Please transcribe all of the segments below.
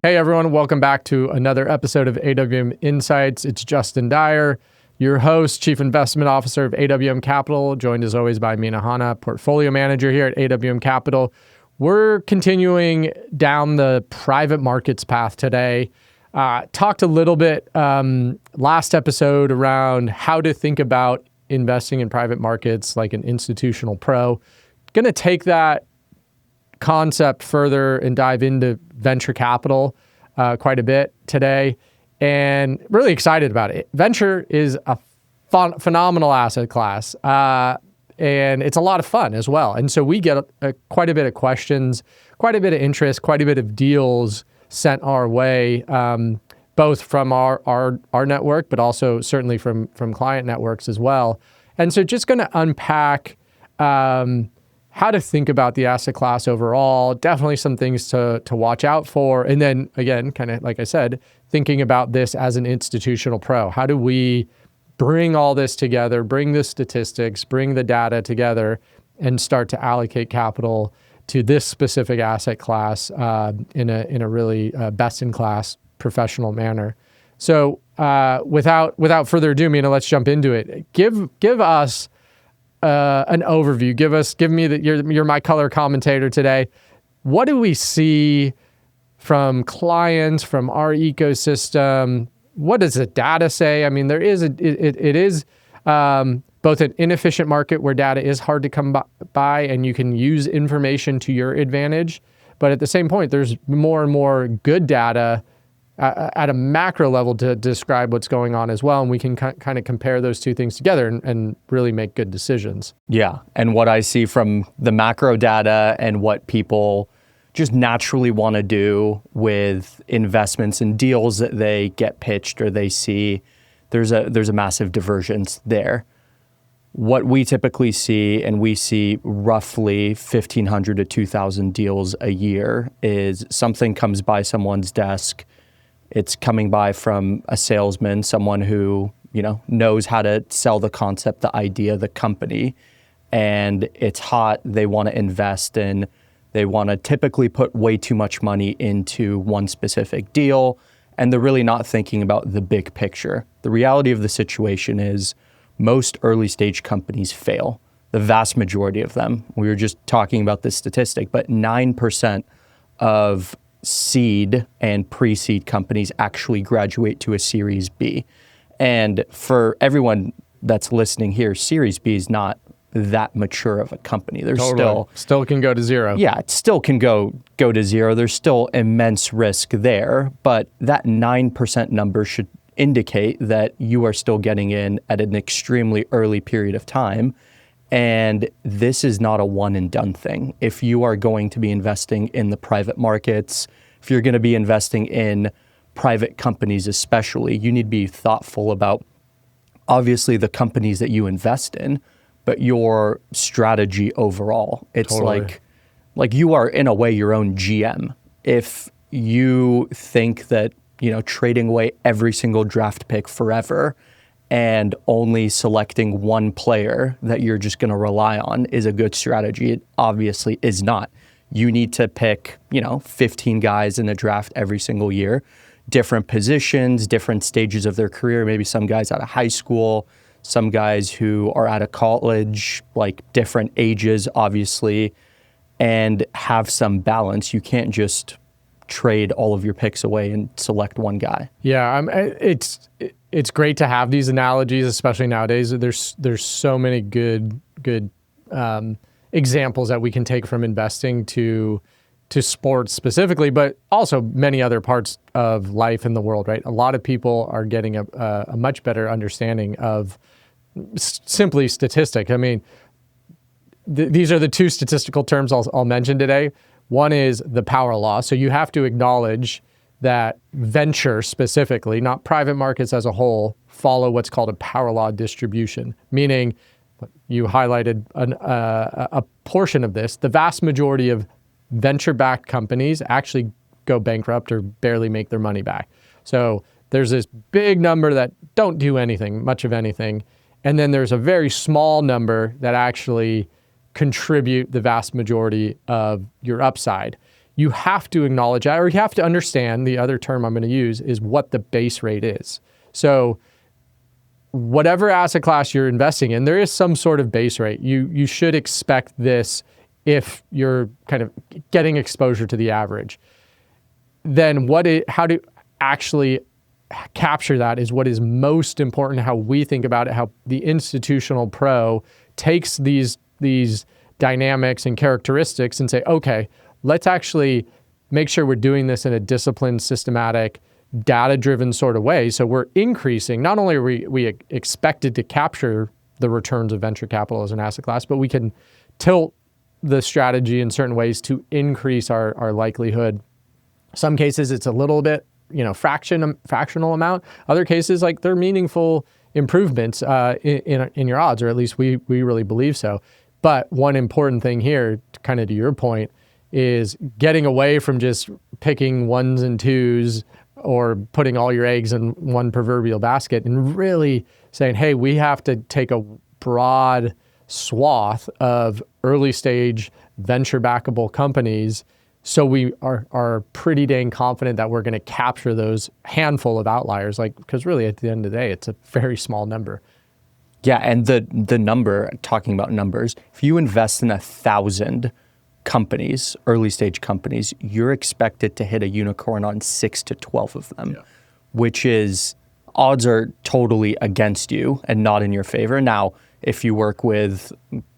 Hey everyone, welcome back to another episode of AWM Insights. It's Justin Dyer, your host, Chief Investment Officer of AWM Capital, joined as always by Mena Hanna, Portfolio Manager here at AWM Capital. We're continuing down the private markets path today. Talked a little bit last episode around how to think about investing in private markets like an institutional pro. Going to take that concept further and dive into venture capital quite a bit today, and really excited about it. Venture is a phenomenal asset class, and it's a lot of fun as well. And so we get quite a bit of questions, quite a bit of interest, quite a bit of deals sent our way, both from our network, but also certainly from client networks as well. And so just going to unpack how to think about the asset class overall, definitely some things to watch out for. And then again, kind of like I said, thinking about this as an institutional pro. How do we bring all this together, bring the statistics, bring the data together, and start to allocate capital to this specific asset class in a really best-in-class professional manner. So without further ado, Mena, let's jump into it. Give us an overview. Give me you're my color commentator today. What do we see from clients, from our ecosystem? What does the data say? I mean, it is both an inefficient market where data is hard to come by and you can use information to your advantage. But at the same point, there's more and more good data at a macro level to describe what's going on as well. And we can kind of compare those two things together and really make good decisions. Yeah. And what I see from the macro data and what people just naturally want to do with investments and deals that they get pitched or they see, there's a massive divergence there. What we typically see, and we see roughly 1,500 to 2,000 deals a year, is something comes by someone's desk. It's coming by from a salesman, someone who, knows how to sell the concept, the idea, the company, and it's hot. They want to invest in, they want to typically put way too much money into one specific deal, and they're really not thinking about the big picture. The reality of the situation is most early stage companies fail. The vast majority of them. We were just talking about this statistic, but 9% of seed and pre-seed companies actually graduate to a Series B. And for everyone that's listening here, Series B is not that mature of a company. There's still can go to zero. Yeah, it still can go to zero. There's still immense risk there, but that 9% number should indicate that you are still getting in at an extremely early period of time. And this is not a one and done thing. If you are going to be investing in the private markets, if you're going to be investing in private companies especially, you need to be thoughtful about obviously the companies that you invest in, but your strategy overall. It's totally. like you are in a way your own GM. If you think that, trading away every single draft pick forever and only selecting one player that you're just going to rely on is a good strategy. It obviously is not. You need to pick, 15 guys in the draft every single year, different positions, different stages of their career, maybe some guys out of high school, some guys who are out of college, like different ages, obviously, and have some balance. You can't just trade all of your picks away and select one guy. Yeah, it's great to have these analogies, especially nowadays. There's so many good examples that we can take from investing to sports specifically, but also many other parts of life in the world, right? A lot of people are getting a much better understanding of simply statistics. I mean, these are the two statistical terms I'll mention today. One is the power law. So you have to acknowledge that venture specifically, not private markets as a whole, follow what's called a power law distribution, meaning you highlighted a portion of this. The vast majority of venture-backed companies actually go bankrupt or barely make their money back. So there's this big number that don't do anything, much of anything. And then there's a very small number that actually contribute the vast majority of your upside. you have to acknowledge that, or you have to understand, the other term I'm going to use is what the base rate is. So whatever asset class you're investing in, there is some sort of base rate. You should expect this if you're kind of getting exposure to the average. Then how to actually capture that is what is most important, how we think about it, how the institutional pro takes these dynamics and characteristics and say, okay, let's actually make sure we're doing this in a disciplined, systematic, data-driven sort of way. So we're increasing, not only are we expected to capture the returns of venture capital as an asset class, but we can tilt the strategy in certain ways to increase our likelihood. Some cases it's a little bit, fractional amount. Other cases, like, they're meaningful improvements in your odds, or at least we really believe so. But one important thing here, kind of to your point, is getting away from just picking ones and twos or putting all your eggs in one proverbial basket, and really saying, hey, we have to take a broad swath of early stage venture backable companies, so we are pretty dang confident that we're going to capture those handful of outliers, because really at the end of the day, it's a very small number. Yeah, and the number, talking about numbers, if you invest in 1,000 companies, early stage companies, you're expected to hit a unicorn on 6 to 12 of them, which is, odds are totally against you and not in your favor. Now, if you work with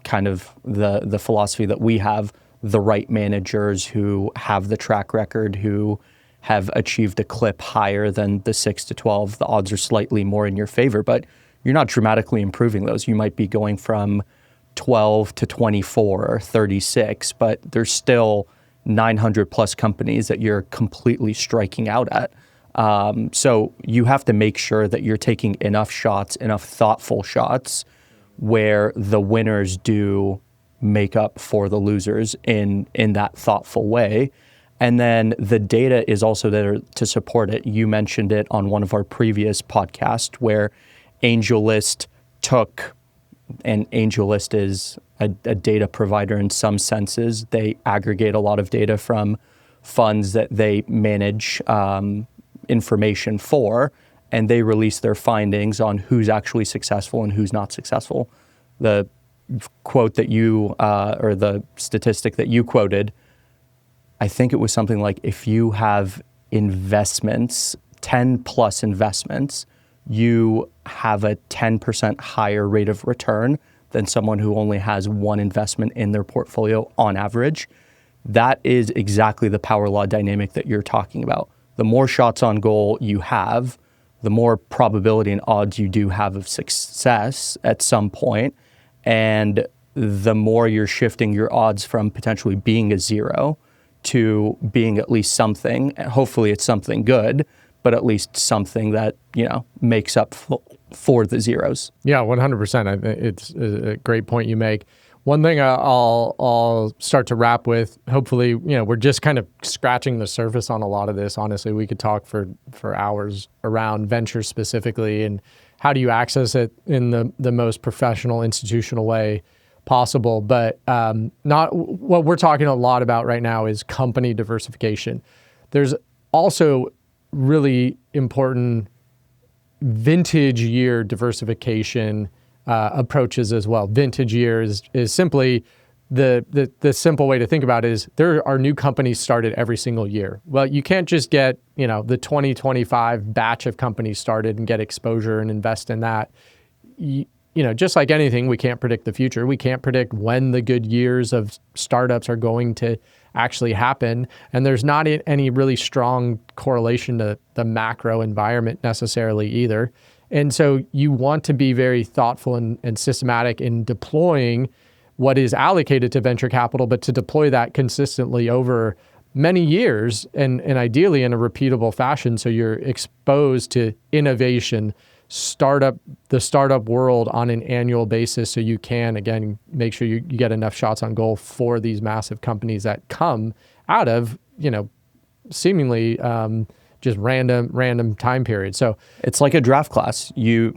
kind of the philosophy that we have, the right managers who have the track record, who have achieved a clip higher than the 6 to 12, the odds are slightly more in your favor, but you're not dramatically improving those. You might be going from 12 to 24 or 36, but there's still 900 plus companies that you're completely striking out at. So you have to make sure that you're taking enough shots, enough thoughtful shots, where the winners do make up for the losers in that thoughtful way. And then the data is also there to support it. You mentioned it on one of our previous podcasts where AngelList took, and AngelList is a data provider in some senses. They aggregate a lot of data from funds that they manage information for, and they release their findings on who's actually successful and who's not successful. The quote that you, or the statistic that you quoted, I think it was something like, if you have investments, 10 plus investments, you have a 10% higher rate of return than someone who only has one investment in their portfolio on average. That is exactly the power law dynamic that you're talking about. The more shots on goal you have, the more probability and odds you do have of success at some point, and the more you're shifting your odds from potentially being a zero to being at least something. Hopefully it's something good, but at least something that, makes up for the zeros. Yeah, 100%. It's a great point you make. One thing I'll start to wrap with, hopefully, we're just kind of scratching the surface on a lot of this. Honestly, we could talk for hours around venture specifically and how do you access it in the most professional, institutional way possible. But not what we're talking a lot about right now is company diversification. There's also really important vintage year diversification approaches as well. Vintage year is simply the simple way to think about it is there are new companies started every single year. Well, you can't just get, the 2025 batch of companies started and get exposure and invest in that. Just like anything, we can't predict the future. We can't predict when the good years of startups are going to actually happen. And there's not any really strong correlation to the macro environment necessarily either. And so you want to be very thoughtful and systematic in deploying what is allocated to venture capital, but to deploy that consistently over many years and ideally in a repeatable fashion. So you're exposed to innovation, the startup world on an annual basis. So you can, again, make sure you get enough shots on goal for these massive companies that come out of, seemingly just random time periods. So it's like a draft class.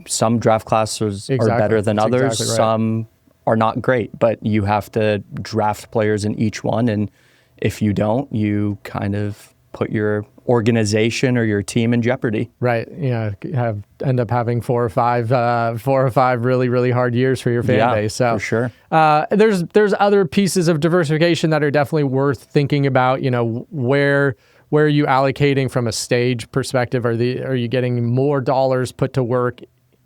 Some draft classes are better than others. Exactly right. Some are not great, but you have to draft players in each one. And if you don't, you kind of put your organization or your team in jeopardy. Right. End up having four or five really, really hard years for your fan base. So for sure. There's other pieces of diversification that are definitely worth thinking about. Where are you allocating from a stage perspective? Are you getting more dollars put to work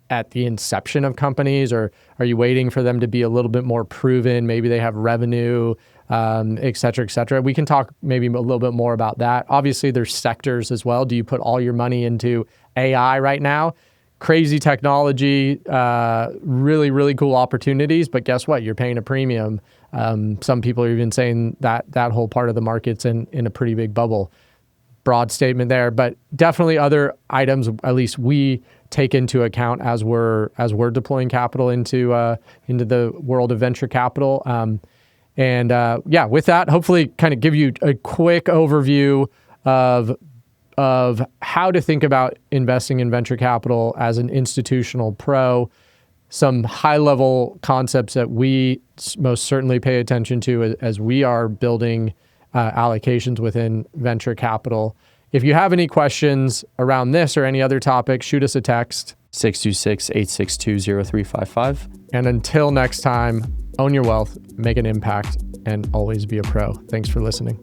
at the inception of companies, or are you waiting for them to be a little bit more proven? Maybe they have revenue, et cetera, et cetera. We can talk maybe a little bit more about that. Obviously, there's sectors as well. Do you put all your money into AI right now? Crazy technology, really, really cool opportunities, but guess what? You're paying a premium. Some people are even saying that whole part of the market's in a pretty big bubble. Broad statement there, but definitely other items, at least we take into account as we're deploying capital into the world of venture capital. With that, hopefully kind of give you a quick overview of how to think about investing in venture capital as an institutional pro, some high-level concepts that we most certainly pay attention to as we are building allocations within venture capital. If you have any questions around this or any other topic, shoot us a text. 626-862-0355. And until next time, own your wealth, make an impact, and always be a pro. Thanks for listening.